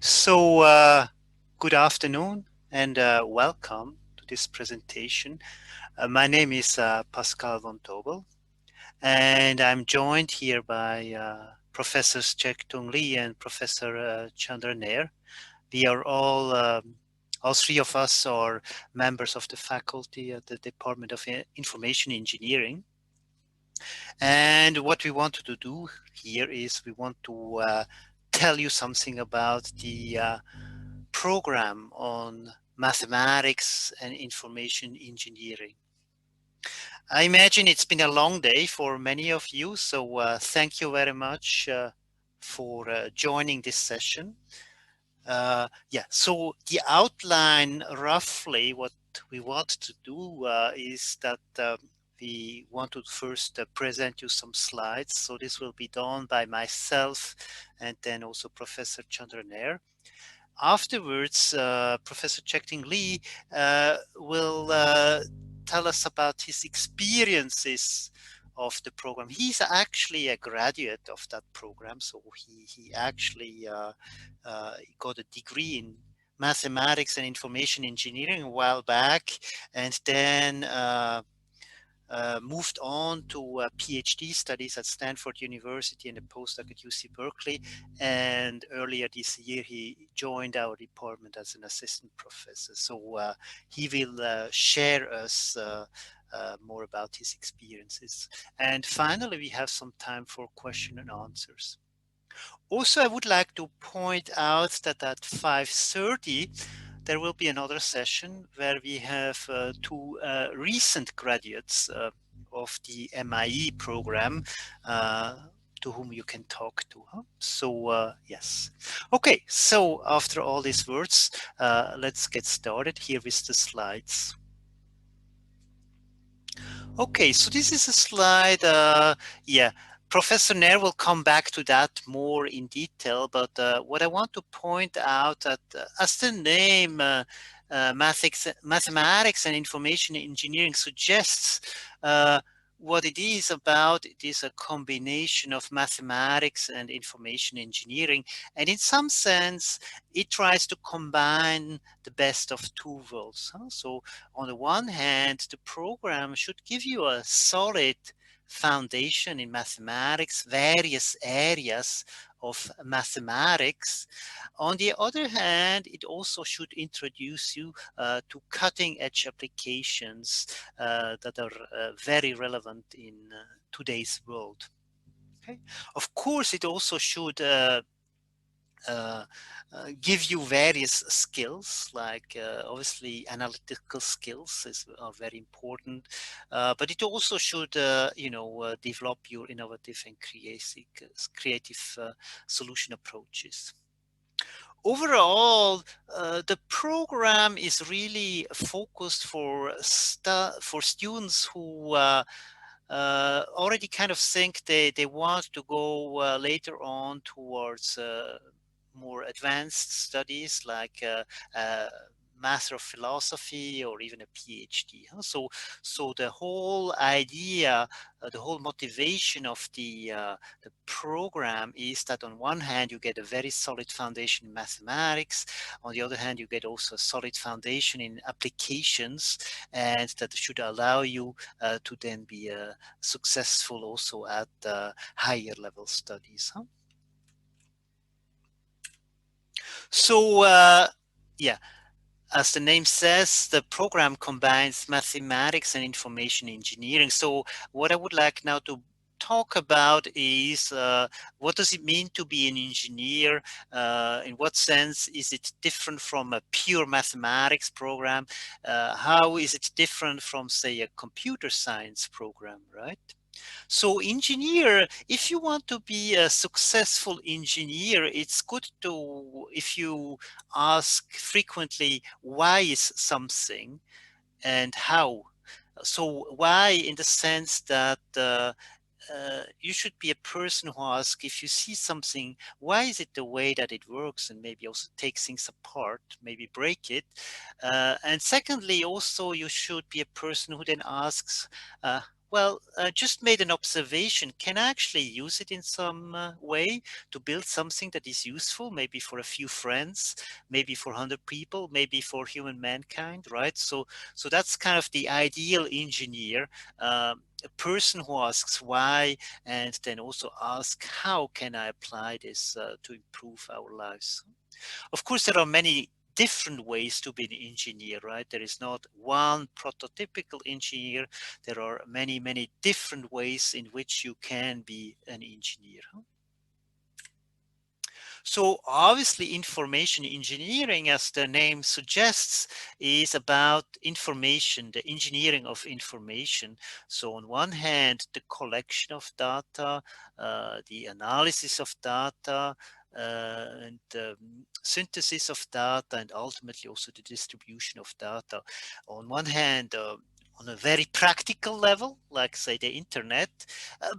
So, good afternoon and welcome to this presentation. My name is Pascal VONTOBEL, and I'm joined here by Professors Cheuk-ting and Professor Chandra. We are all three of us are members of the faculty at the Department of Information Engineering. And what we wanted to do here is we want to tell you something about the program on mathematics and information engineering. I imagine it's been a long day for many of you, so thank you very much for joining this session. So the outline, roughly what we want to do is that we want to first present you some slides. So this will be done by myself and then also Professor Chandra. Afterwards, Professor Cheuk-ting will tell us about his experiences of the program. He's actually a graduate of that program, so he actually got a degree in mathematics and information engineering a while back, and then moved on to PhD studies at Stanford University and a postdoc at UC Berkeley. And earlier this year, he joined our department as an assistant professor. So he will share us more about his experiences. And finally, we have some time for question and answers. Also, I would like to point out that at 5:30, there will be another session where we have two recent graduates of the MIE program to whom you can talk to. Huh? So, yes. Okay, so after all these words, let's get started here with the slides. Okay, so this is a slide, Professor Nair will come back to that more in detail, but what I want to point out that as the name mathematics and information engineering suggests, what it is about, it is a combination of mathematics and information engineering. And in some sense, it tries to combine the best of two worlds. Huh? So on the one hand, the program should give you a solid foundation in mathematics, various areas of mathematics. On the other hand, it also should introduce you to cutting edge applications that are very relevant in today's world. Okay. Of course, it also should uh, give you various skills, like obviously analytical skills are very important, but it also should, develop your innovative and creative solution approaches. Overall, the program is really focused for students who already kind of think they want to go later on towards more advanced studies like Master of Philosophy or even a PhD. So the whole idea, the whole motivation of the program is that on one hand you get a very solid foundation in mathematics, on the other hand you get also a solid foundation in applications, and that should allow you to then be successful also at higher level studies. So, yeah, as the name says, the program combines mathematics and information engineering. So what I would like now to talk about is what does it mean to be an engineer? In what sense is it different from a pure mathematics program? How is it different from, say, a computer science program, right? So engineer, if you want to be a successful engineer, it's good to, if you ask frequently, why is something and how? So why in the sense that you should be a person who asks, if you see something, why is it the way that it works, and maybe also take things apart, maybe break it. And secondly, also you should be a person who then asks, Well, just made an observation. Can I actually use it in some way to build something that is useful, maybe for a few friends, maybe for 100 people, maybe for human mankind, right? So that's kind of the ideal engineer, a person who asks why, and then also ask how can I apply this to improve our lives. Of course, there are many different ways to be an engineer, right? There is not one prototypical engineer. There are many, many different ways in which you can be an engineer. So obviously information engineering, as the name suggests, is about information, the engineering of information. So on one hand, the collection of data, the analysis of data, and synthesis of data, and ultimately also the distribution of data. On one hand, on a very practical level, like say the internet,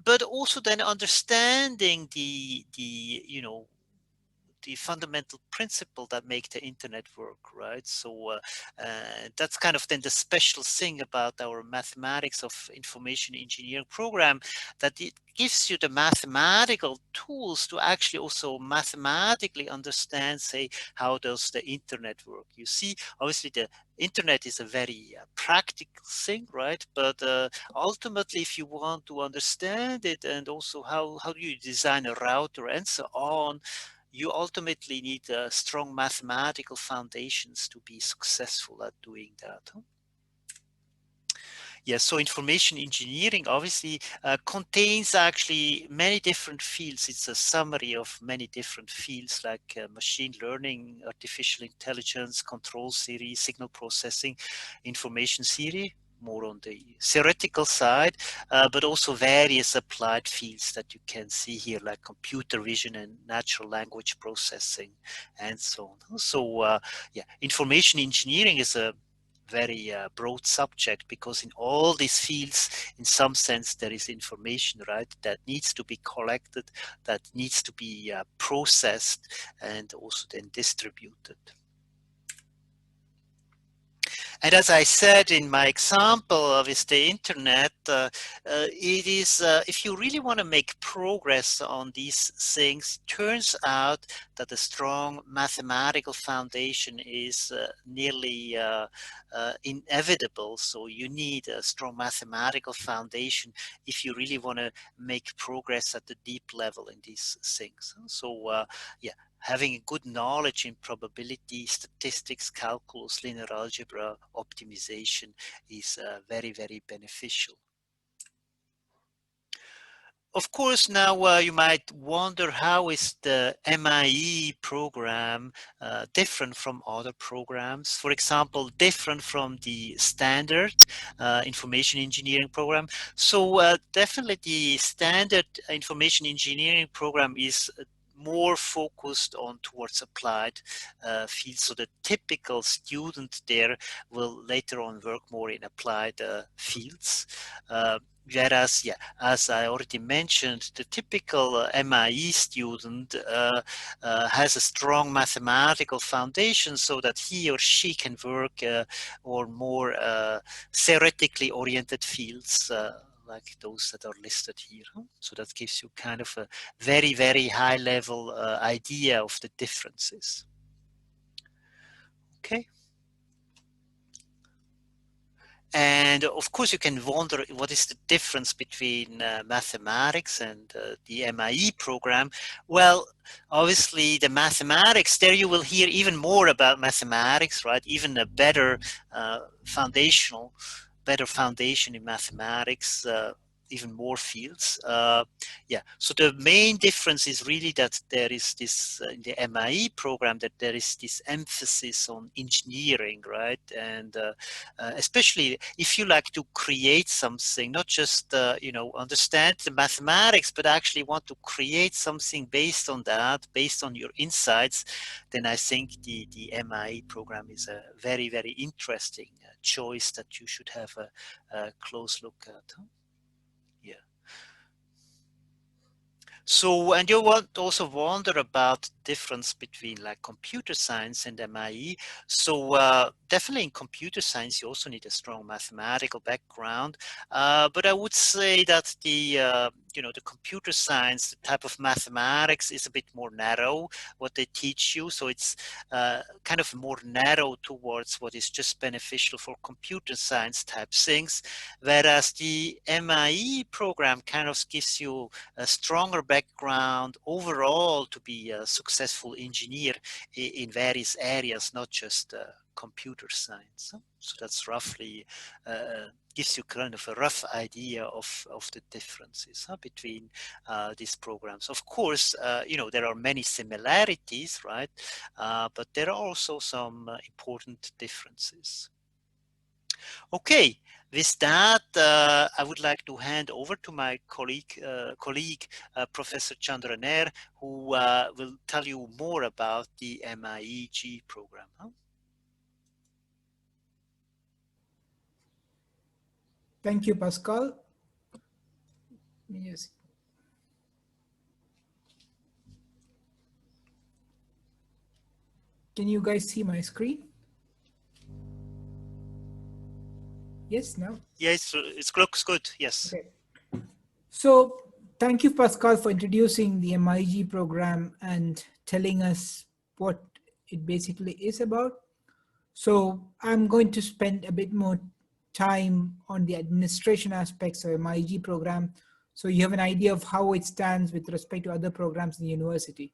but also then understanding the the fundamental principle that make the internet work, right? So that's kind of then the special thing about our mathematics of information engineering program, that it gives you the mathematical tools to actually also mathematically understand, say, how does the internet work. You see, obviously the internet is a very practical thing, right? But ultimately, if you want to understand it, and also how do you design a router and so on, you ultimately need strong mathematical foundations to be successful at doing that. Yes, so information engineering obviously contains actually many different fields. It's a summary of many different fields like machine learning, artificial intelligence, control theory, signal processing, information theory, more on the theoretical side, but also various applied fields that you can see here, like computer vision and natural language processing, and so on. So, yeah, information engineering is a very broad subject, because in all these fields, in some sense, there is information, right, that needs to be collected, that needs to be processed, and also then distributed. And as I said in my example with the internet, it is, if you really want to make progress on these things, turns out that a strong mathematical foundation is nearly inevitable. So you need a strong mathematical foundation if you really want to make progress at the deep level in these things. So yeah, having a good knowledge in probability, statistics, calculus, linear algebra, optimization is very, very beneficial. Of course, now you might wonder, how is the MIE program different from other programs? For example, different from the standard information engineering program. So definitely the standard information engineering program is more focused on towards applied fields. So the typical student there will later on work more in applied fields. Whereas, yeah, as I already mentioned, the typical MIE student has a strong mathematical foundation, so that he or she can work on more theoretically oriented fields, like those that are listed here. So that gives you kind of a very, very high level idea of the differences. Okay. And of course, you can wonder, what is the difference between mathematics and the MIE program? Well, obviously, the mathematics, there you will hear even more about mathematics, right? Even a better better foundation in mathematics, even more fields. Yeah, so the main difference is really that there is this, in the MIE program, that there is this emphasis on engineering, right? And especially if you like to create something, not just understand the mathematics, but actually want to create something based on that, based on your insights, then I think the MIE program is a very, very interesting choice that you should have a close look at. Yeah. So, and you want also wonder about difference between like computer science and MIE. So definitely in computer science, you also need a strong mathematical background. But I would say that the the computer science, the type of mathematics is a bit more narrow, what they teach you. So it's kind of more narrow towards what is just beneficial for computer science type things. Whereas the MIE program kind of gives you a stronger background overall to be a successful engineer in various areas, not just computer science. So that's roughly gives you kind of a rough idea of the differences between these programs. Of course, there are many similarities, right? But there are also some important differences. Okay, with that, I would like to hand over to my colleague Professor Chandra, who will tell you more about the MIEG program. Thank you, Pascal. Yes. Can you guys see my screen? Yes, no? Yes, it looks good, yes. Okay. So thank you, Pascal, for introducing the MIG program and telling us what it basically is about. So I'm going to spend a bit more time on the administration aspects of MIG program, so you have an idea of how it stands with respect to other programs in the university.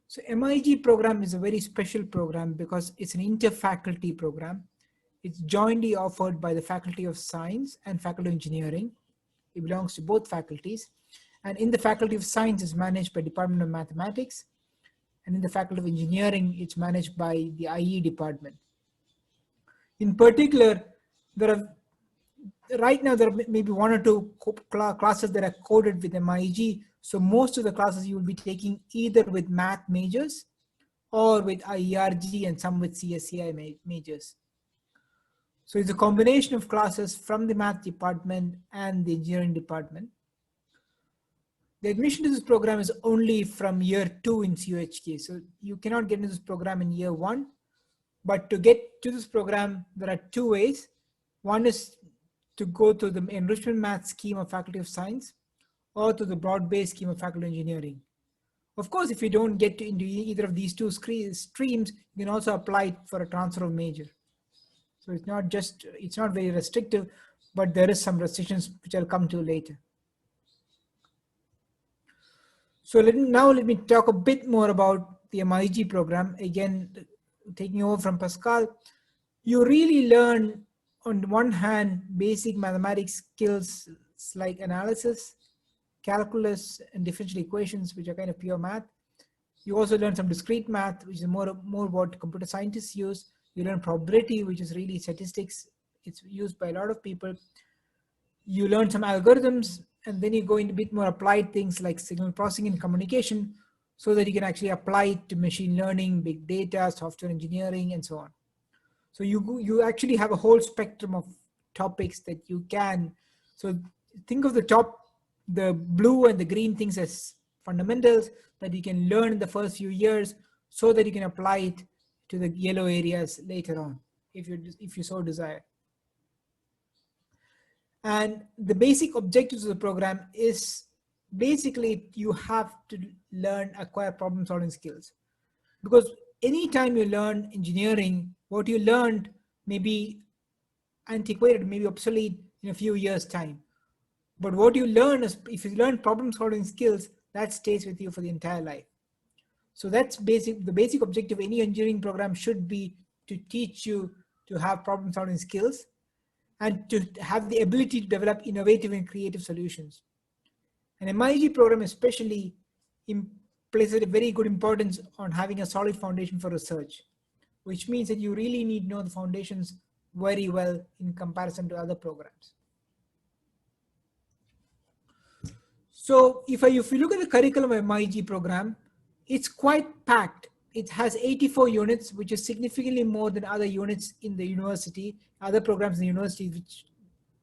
So MIG program is a very special program because it's an interfaculty program. It's jointly offered by the Faculty of Science and Faculty of Engineering. It belongs to both faculties. And in the Faculty of Science, it's managed by Department of Mathematics. And in the Faculty of Engineering, it's managed by the IE department. In particular, right now there are maybe one or two classes that are coded with MIEG. So most of the classes you will be taking either with math majors or with IERG and some with CSCI majors. So it's a combination of classes from the math department and the engineering department. The admission to this program is only from year 2 in CUHK. So you cannot get into this program in year 1. But to get to this program, there are 2 ways. One is to go to the enrichment math scheme of Faculty of Science or to the broad-based scheme of Faculty of Engineering. Of course, if you don't get into either of these 2 streams, you can also apply for a transfer of major. So it's not very restrictive, but there is some restrictions which I'll come to later. So let me talk a bit more about the MIG program. Again, taking over from Pascal, you really learn on one hand basic mathematics skills like analysis, calculus, and differential equations, which are kind of pure math. You also learn some discrete math, which is more what computer scientists use. You learn probability, which is really statistics. It's used by a lot of people. You learn some algorithms, and then you go into a bit more applied things like signal processing and communication, so that you can actually apply it to machine learning, big data, software engineering, and so on. So you actually have a whole spectrum of topics that you can. So think of the blue and the green things as fundamentals that you can learn in the first few years, so that you can apply it to the yellow areas later on, if you so desire. And the basic objectives of the program is basically you have to acquire problem solving skills. Because anytime you learn engineering, what you learned may be antiquated, maybe obsolete in a few years' time. But what you learn is, if you learn problem solving skills, that stays with you for the entire life. So that's the basic objective of any engineering program should be to teach you to have problem solving skills and to have the ability to develop innovative and creative solutions. And MIG program especially places a very good importance on having a solid foundation for research, which means that you really need to know the foundations very well in comparison to other programs. So if you look at the curriculum of MIG program, it's quite packed. It has 84 units, which is significantly more than other units in the university, other programs in the university, which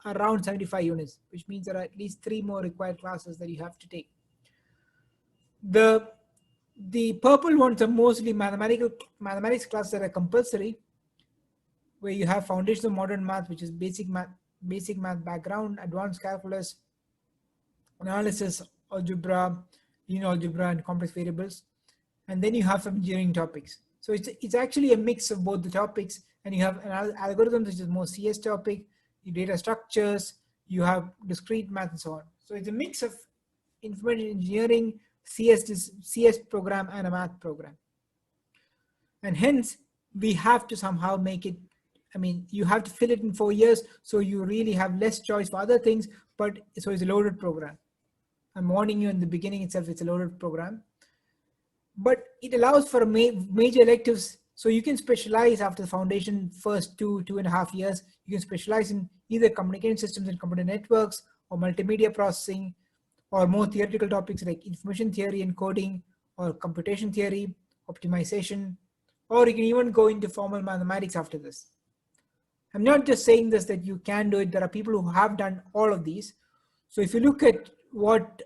are around 75 units, which means there are at least 3 more required classes that you have to take. The The purple ones are mostly mathematics classes that are compulsory, where you have foundation of modern math, which is basic math background, advanced calculus, analysis, algebra, linear algebra, and complex variables. And then you have some engineering topics. So it's actually a mix of both the topics, and you have an algorithms, which is more CS topic, your data structures, you have discrete math, and so on. So it's a mix of information engineering, CS program, and a math program. And hence, we have to somehow make it, I mean, you have to fill it in 4 years, so you really have less choice for other things, but so it's a loaded program. I'm warning you in the beginning itself, it's a loaded program. But it allows for major electives, so you can specialize after the foundation first 2.5 years. You can specialize in either communication systems and computer networks, or multimedia processing, or more theoretical topics like information theory and coding, or computation theory, optimization, or you can even go into formal mathematics after this. I'm not just saying this that you can do it. There are people who have done all of these. So if you look at what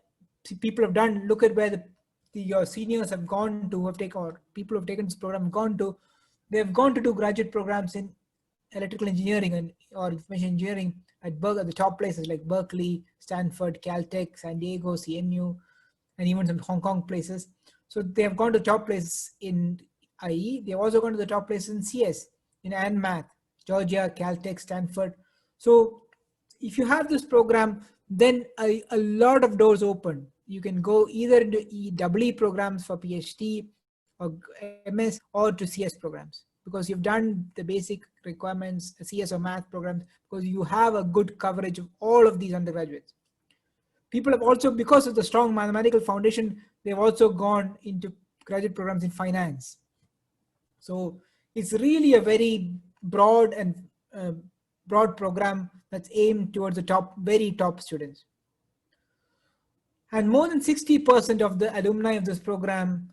people have done, look at where your seniors have gone to, or people who have taken this program have gone to. They've gone to do graduate programs in electrical engineering or information engineering at the top places like Berkeley, Stanford, Caltech, San Diego, CMU, and even some Hong Kong places. So they have gone to top places in IE. They've also gone to the top places in CS, in and math, Georgia, Caltech, Stanford. So if you have this program, then a lot of doors open. You can go either into EE programs for PhD or MS, or to CS programs, because you've done the basic requirements, CS or math programs, because you have a good coverage of all of these undergraduates. People have also, because of the strong mathematical foundation, they've also gone into graduate programs in finance. So it's really a very broad program that's aimed towards the very top students. And more than 60% of the alumni of this program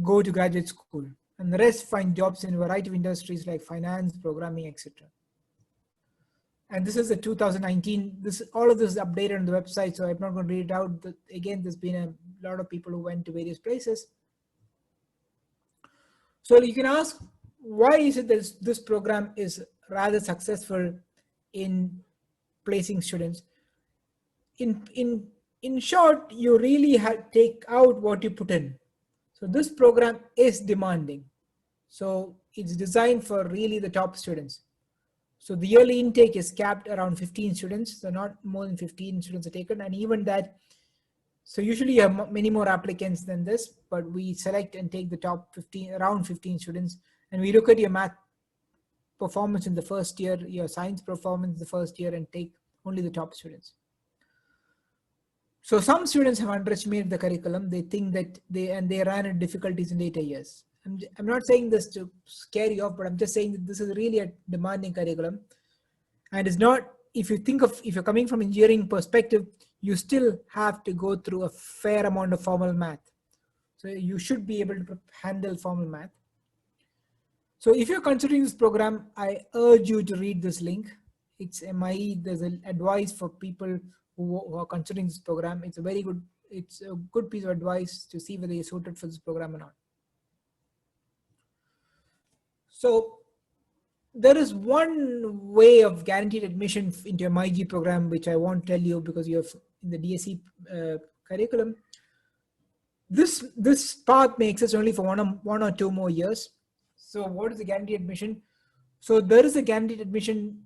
go to graduate school, and the rest find jobs in a variety of industries like finance, programming, etc. And this is the 2019, all of this is updated on the website, so I'm not going to read it out. Again, there's been a lot of people who went to various places. So you can ask, why is it that this program is rather successful in placing students? In short, you really take out what you put in. So this program is demanding. So it's designed for really the top students. So the yearly intake is capped around 15 students. So not more than 15 students are taken. And even that, so usually you have many more applicants than this, but we select and take the top 15, around 15 students. And we look at your math performance in the first year, your science performance in the first year, and take only the top students. So some students have underestimated the curriculum. They think that they ran into difficulties in later years. I'm not saying this to scare you off, but I'm just saying that this is really a demanding curriculum. And it's not, if you're coming from engineering perspective, you still have to go through a fair amount of formal math. So you should be able to handle formal math. So if you're considering this program, I urge you to read this link. It's MIE. There's an advice for people who are considering this program. It's a good piece of advice to see whether you're suited for this program or not. So there is one way of guaranteed admission into a MIEG program, which I won't tell you because you're in the DSE curriculum. This path may exist only for one or two more years. So what is the guaranteed admission? So there is a guaranteed admission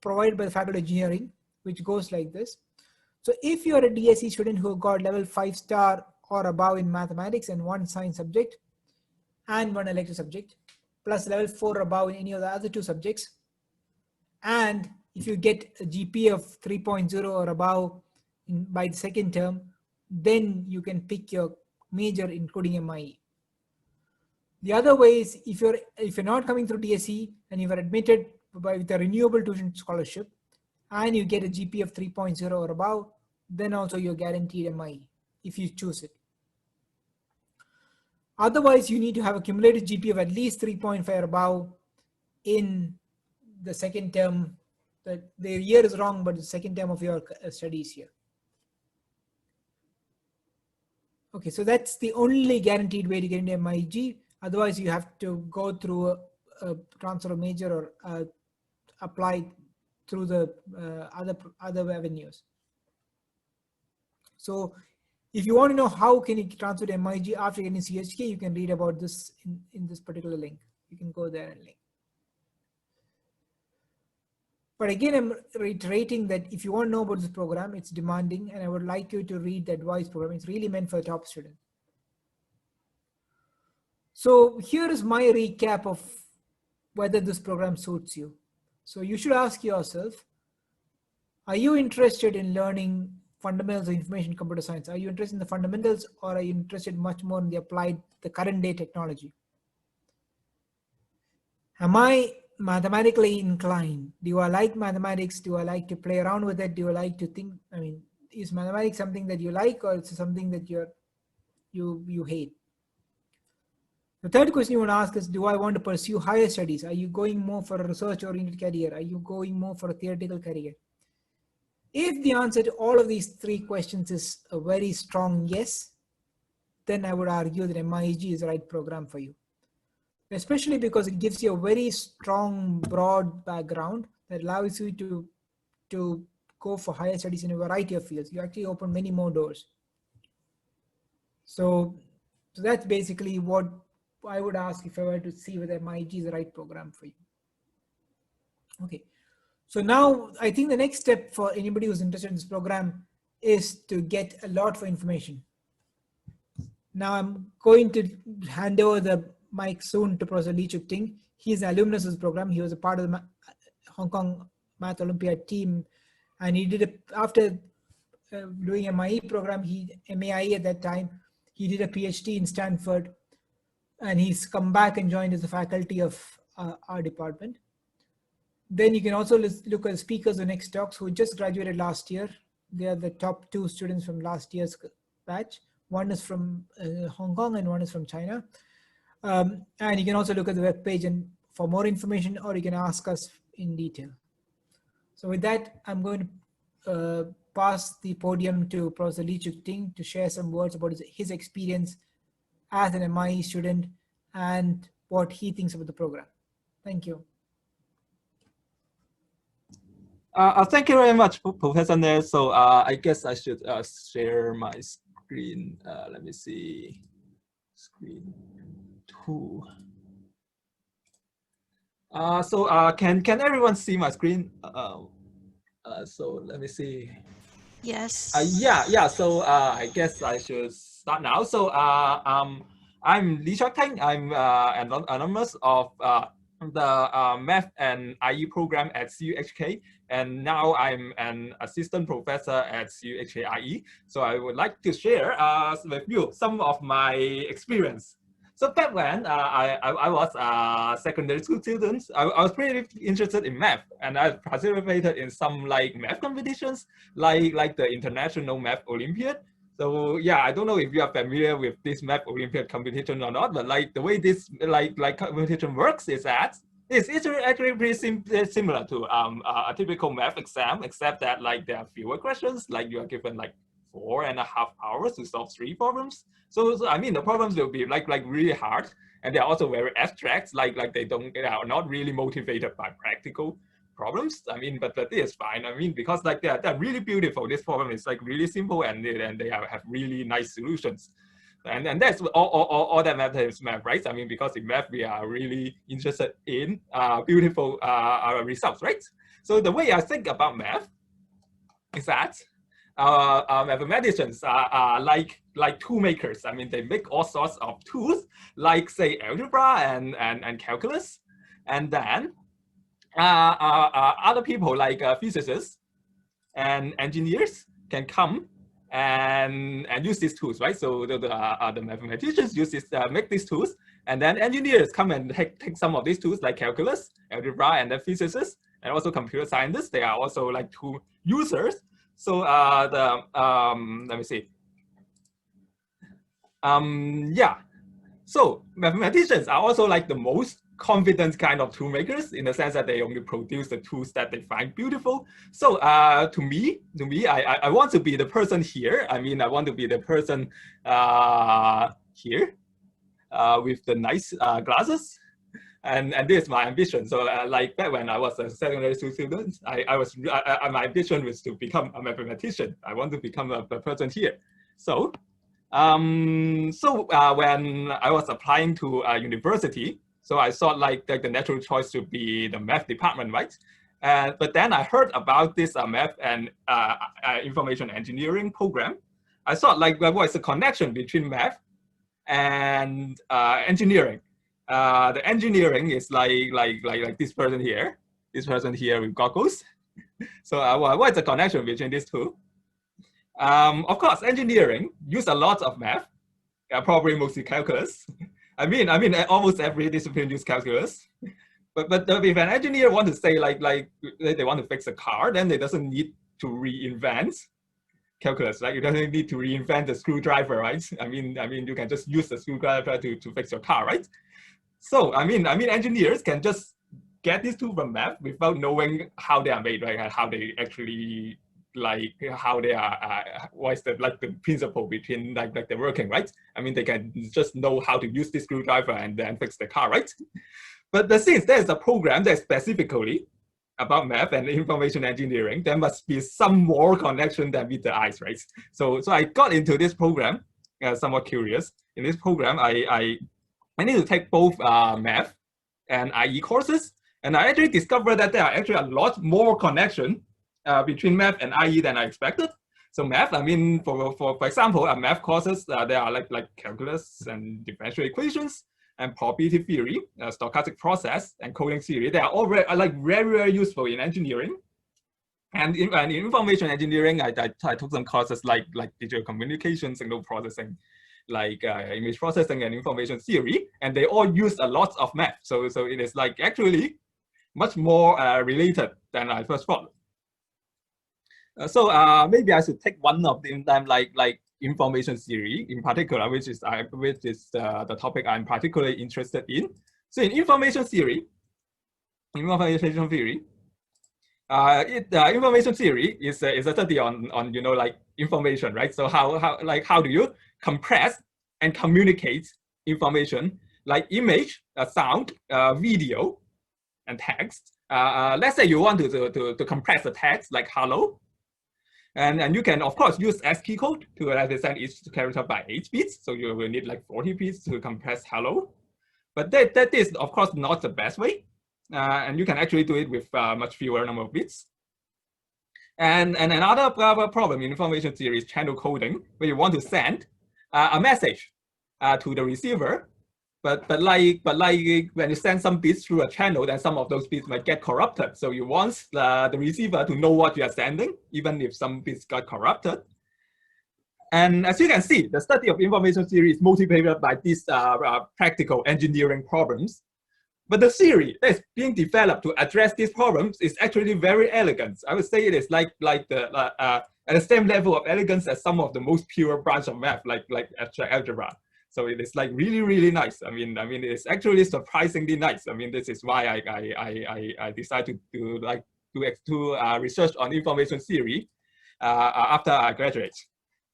provided by the Faculty of Engineering, which goes like this. So if you're a DSE student who got level 5-star or above in mathematics and one science subject and one elective subject, plus level 4 above in any of the other two subjects, and if you get a GPA of 3.0 or above by the second term, then you can pick your major including MIE. The other way is if you're not coming through DSE and you were admitted with a renewable tuition scholarship and you get a GPA of 3.0 or above, then also you're guaranteed MIE if you choose it. Otherwise, you need to have a cumulative GPA of at least 3.5 or above in the second term. The year is wrong, but the second term of your studies here. Okay, so that's the only guaranteed way to get into MIEG. Otherwise, you have to go through a transfer of major or apply through the other avenues. So if you want to know how can you transfer to MIEG after getting CUHK, you can read about this in this particular link. You can go there and link. But again, I'm reiterating that if you want to know about this program, it's demanding, and I would like you to read the advice program. It's really meant for the top student. So here is my recap of whether this program suits you. So you should ask yourself, are you interested in learning fundamentals of information computer science? Are you interested in the fundamentals, or are you interested much more in the applied, the current day technology? Am I mathematically inclined? Do I like mathematics? Do I like to play around with it? Do I like to think? I mean, is mathematics something that you like, or it's something that you hate? The third question you want to ask is, do I want to pursue higher studies? Are you going more for a research-oriented career? Are you going more for a theoretical career? If the answer to all of these three questions is a very strong yes, then I would argue that MIEG is the right program for you. Especially because it gives you a very strong, broad background that allows you to go for higher studies in a variety of fields. You actually open many more doors. So that's basically what I would ask if I were to see whether MIEG is the right program for you. Okay, so now I think the next step for anybody who's interested in this program is to get a lot of information. Now I'm going to hand over the mic soon to Professor Cheuk-ting. He's an alumnus of this program. He was a part of the Hong Kong Math Olympiad team, and he did after doing a MIE program, MAIE at that time, he did a PhD in Stanford, and he's come back and joined as a faculty of our department. Then you can also look at the speakers of next talks who just graduated last year. They are the top 2 students from last year's batch. One is from Hong Kong and one is from China. And you can also look at the webpage and for more information, or you can ask us in detail. So with that, I'm going to pass the podium to Professor Cheuk-ting to share some words about his experience as an MIE student and what he thinks about the program. Thank you. Thank you very much, Professor Nair. So I guess I should share my screen. Let me see. Screen 2. So can everyone see my screen? So let me see. Yes. Yeah. So I guess I should start now. So I'm Cheuk-ting. I'm an alumnus of the Math and IE program at CUHK, and now I'm an assistant professor at CUHK IE. So I would like to share with you some of my experience. So back when I was a secondary school student, I was pretty interested in math, and I participated in some math competitions, like the International Math Olympiad. So yeah, I don't know if you are familiar with this Math Olympiad competition or not, but the way this competition works is that it's actually pretty similar to a typical math exam, except that there are fewer questions. You are given 4.5 hours to solve 3 problems. So I mean, the problems will be really hard, and they're also very abstract. They are not really motivated by practical problems. I mean, but that is fine. I mean, because they're really beautiful. This problem is really simple, and they have really nice solutions. And that's all that matters, math, right? I mean, because in math we are really interested in beautiful results, right? So the way I think about math is that mathematicians are like tool makers. I mean, they make all sorts of tools, say algebra and calculus, and then other people physicists and engineers can come and use these tools, right? So the mathematicians use this, make these tools, and then engineers come and take some of these tools like calculus, algebra, and then physicists, and also computer scientists. They are also tool users. So let me see. Yeah. So mathematicians are also the most confident kind of tool makers in the sense that they only produce the tools that they find beautiful. So to me, I want to be the person here. I mean, I want to be the person here with the nice glasses. And this is my ambition. So like back when I was a secondary school student, my ambition was to become a mathematician. I want to become a person here. So when I was applying to a university, so I thought like the natural choice should be the math department, right? But then I heard about this math and information engineering program. I thought like, what is the connection between math and engineering? The engineering is like this person here with goggles. So what is the connection between these two? Of course, engineering use a lot of math, probably mostly calculus. I mean, almost every discipline use calculus. But if an engineer want to say like they want to fix a car, then they doesn't need to reinvent calculus, right? You don't need to reinvent the screwdriver, right? I mean, you can just use the screwdriver to fix your car, right? So I mean, engineers can just get these two from math without knowing how they are made, right? How they actually how they are, what's the principle between the working, right? I mean, they can just know how to use this screwdriver and then fix the car, right? But since there's a program that's specifically about math and information engineering, there must be some more connection than with the eyes, right? So I got into this program, somewhat curious. In this program, I need to take both math and IE courses, and I actually discovered that there are actually a lot more connection between math and IE than I expected. So math, I mean, for example, math courses, there are like calculus and differential equations and probability theory, stochastic process, and coding theory. They are all very useful in engineering. And in information engineering, I took some courses like digital communication, signal processing, like image processing and information theory, and they all use a lot of math. So it is like actually much more related than I first thought. So maybe I should take one of them, like information theory in particular, which is the topic I'm particularly interested in. So in information theory, information theory is a study on like information, right? So how do you compress and communicate information like image, sound, video, and text. Let's say you want to compress the text like hello. And you can, of course, use ASCII code to represent each character by 8 bits. So you will need like 40 bits to compress hello. But that is, of course, not the best way. And you can actually do it with much fewer number of bits. And another problem in information theory is channel coding, where you want to send a message to the receiver. But when you send some bits through a channel, then some of those bits might get corrupted. So you want the receiver to know what you are sending, even if some bits got corrupted. And as you can see, the study of information theory is motivated by these practical engineering problems. But the theory that is being developed to address these problems is actually very elegant. I would say it is like at the same level of elegance as some of the most pure branch of math, like abstract algebra. So it is like really nice. I mean it is actually surprisingly nice. I mean, this is why I decided to do research on information theory after I graduate.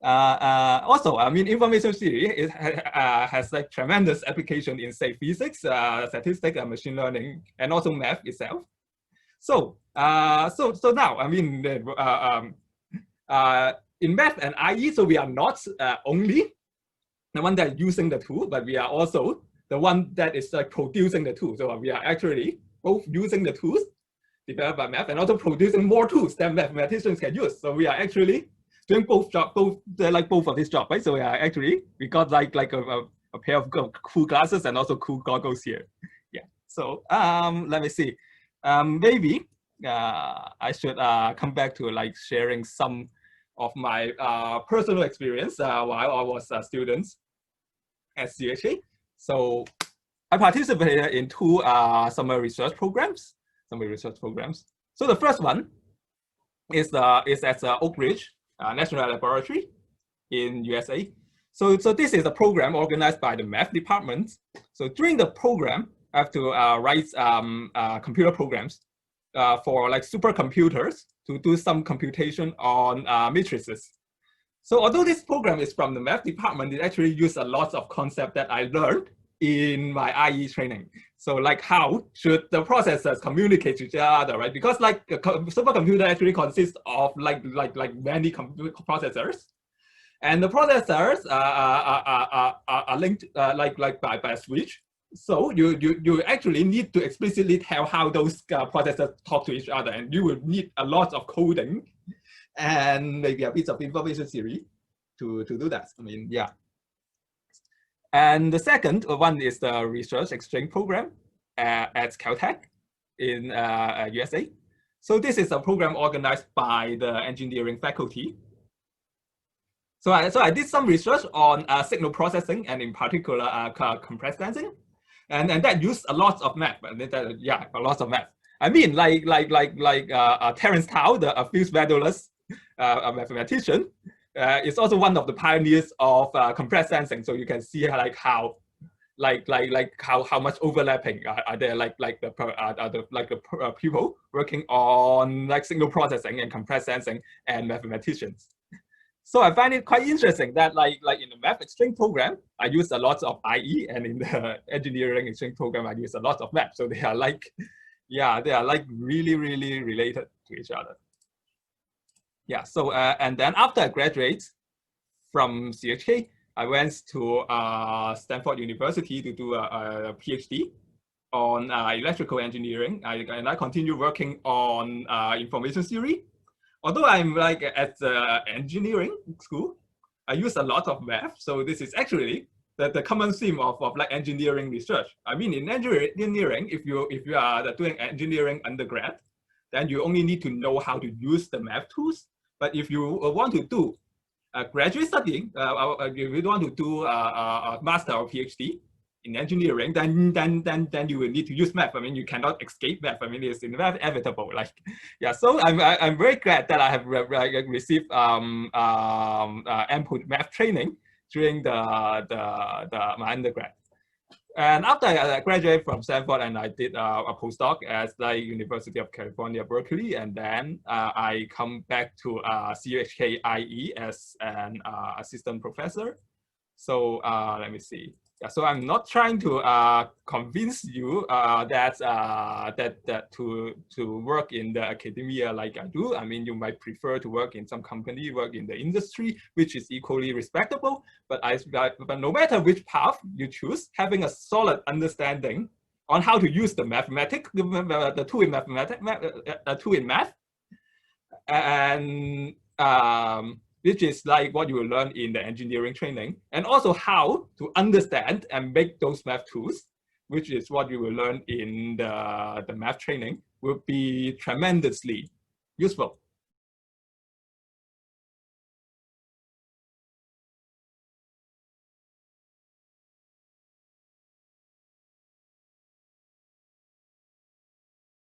Also, I mean, information theory has like tremendous application in, say, physics, statistics, and machine learning, and also math itself. So now, I mean, in math and IE, so we are not only the one that is using the tool, but we are also the one that is like producing the tool. So we are actually both using the tools developed by math and also producing more tools that mathematicians can use. So we are actually doing both of these jobs, right? So we got like a pair of cool glasses and also cool goggles here. Yeah. So let me see. Maybe I should come back to like sharing some of my personal experience while I was a student at CUHK. So I participated in 2 summer research programs. So the first one is at Oak Ridge National Laboratory in USA. So this is a program organized by the math department. So during the program, I have to write computer programs for like supercomputers to do some computation on matrices. So although this program is from the math department, it actually used a lot of concepts that I learned in my IE training. So like how should the processors communicate to each other, right? Because like a supercomputer actually consists of like many processors. And the processors are linked like by a switch. So you actually need to explicitly tell how those processors talk to each other, and you will need a lot of coding and maybe a bit of information theory to do that. I mean, yeah. And the second one is the research exchange program at CUHK in USA. So this is a program organized by the engineering faculty. So I did some research on signal processing, and in particular compressed sensing, and that used a lot of math. Yeah, a lot of math. I mean, like Terence Tao, the Fuse Vedulous mathematician, is also one of the pioneers of compressed sensing. So you can see like how much overlapping are there, the people working on like signal processing and compressed sensing and mathematicians. So I find it quite interesting that like in the math exchange program, I use a lot of IE, and in the engineering exchange program, I use a lot of math. So they are like, yeah, they are like really related to each other. Yeah. So and then after I graduate from CUHK, I went to Stanford University to do a PhD on electrical engineering. And I continue working on information theory. Although I'm like at the engineering school, I use a lot of math. So this is actually the common theme of like engineering research. I mean, in engineering, if you are doing engineering undergrad, then you only need to know how to use the math tools. But if you want to do graduate studying, if you want to do a master or PhD in engineering, then you will need to use math. I mean, you cannot escape math. I mean, it's inevitable. Like, yeah. So I'm very glad that I have received ample math training during my undergrad. And after I graduated from Stanford, and I did a postdoc at the University of California, Berkeley, and then I come back to CUHK IE as an assistant professor. So let me see. So I'm not trying to convince you that to work in the academia like I do. I mean, you might prefer to work in some company, work in the industry, which is equally respectable. But no matter which path you choose, having a solid understanding on how to use the tool in math, and which is like what you will learn in the engineering training, and also how to understand and make those math tools, which is what you will learn in the math training, will be tremendously useful.